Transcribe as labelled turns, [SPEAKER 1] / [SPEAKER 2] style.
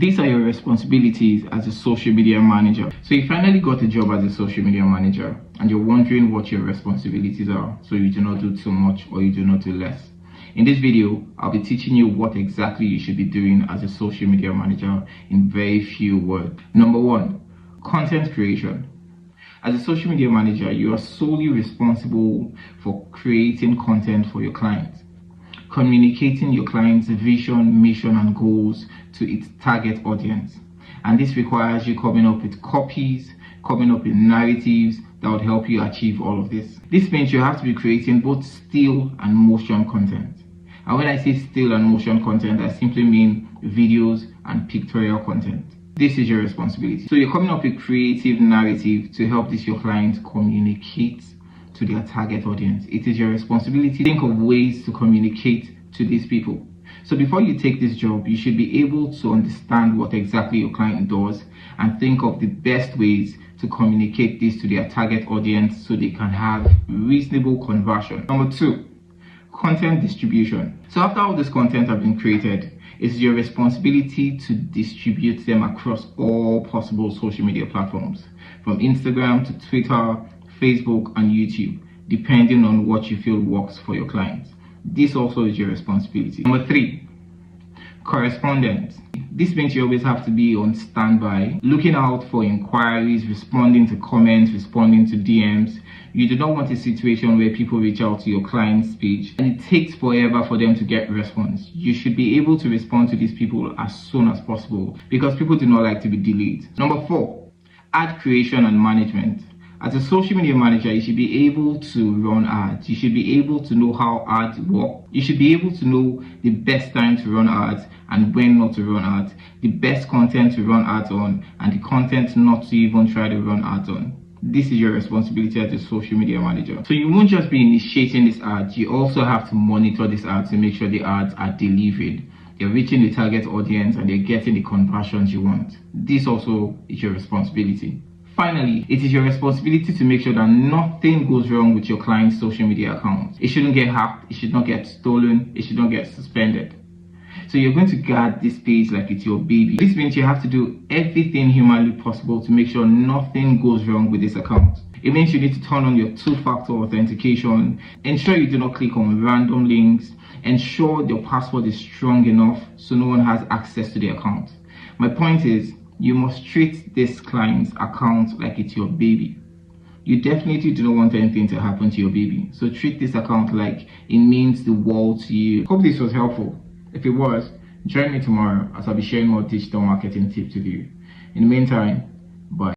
[SPEAKER 1] These are your responsibilities as a social media manager. So you finally got a job as a social media manager and you're wondering what your responsibilities are, so you do not do too much or you do not do less. In this video, I'll be teaching you what exactly you should be doing as a social media manager in very few words. Number one, content creation. As a social media manager, you are solely responsible for creating content for your clients, communicating your client's vision, mission, and goals to its target audience. And this requires you coming up with copies, coming up with narratives that would help you achieve all of this. This means you have to be creating both still and motion content. And when I say still and motion content, I simply mean videos and pictorial content. This is your responsibility. So you're coming up with creative narrative to help your client communicate to their target audience. It is your responsibility to think of ways to communicate to these people. So before you take this job, you should be able to understand what exactly your client does and think of the best ways to communicate this to their target audience so they can have reasonable conversion. Number two, content distribution. So after all this content has been created, it's your responsibility to distribute them across all possible social media platforms, from Instagram to Twitter, Facebook, and YouTube, depending on what you feel works for your clients. This also is your responsibility. Number three, correspondence. This means you always have to be on standby, looking out for inquiries, responding to comments, responding to DMs. You do not want a situation where people reach out to your client's page and it takes forever for them to get a response. You should be able to respond to these people as soon as possible because people do not like to be delayed. Number four, ad creation and management. As a social media manager, you should be able to run ads. You should be able to know how ads work. You should be able to know the best time to run ads and when not to run ads, the best content to run ads on, and the content not to even try to run ads on. This is your responsibility as a social media manager. So you won't just be initiating these ads, you also have to monitor these ads to make sure the ads are delivered. They're reaching the target audience and they're getting the conversions you want. This also is your responsibility. Finally, it is your responsibility to make sure that nothing goes wrong with your client's social media account. It shouldn't get hacked, it should not get stolen, it should not get suspended. So you're going to guard this page like it's your baby. This means you have to do everything humanly possible to make sure nothing goes wrong with this account. It means you need to turn on your two-factor authentication, ensure you do not click on random links, ensure your password is strong enough so no one has access to the account. My point is, you must treat this client's account like it's your baby. You definitely do not want anything to happen to your baby. So treat this account like it means the world to you. Hope this was helpful. If it was, join me tomorrow as I'll be sharing more digital marketing tips with you. In the meantime, bye.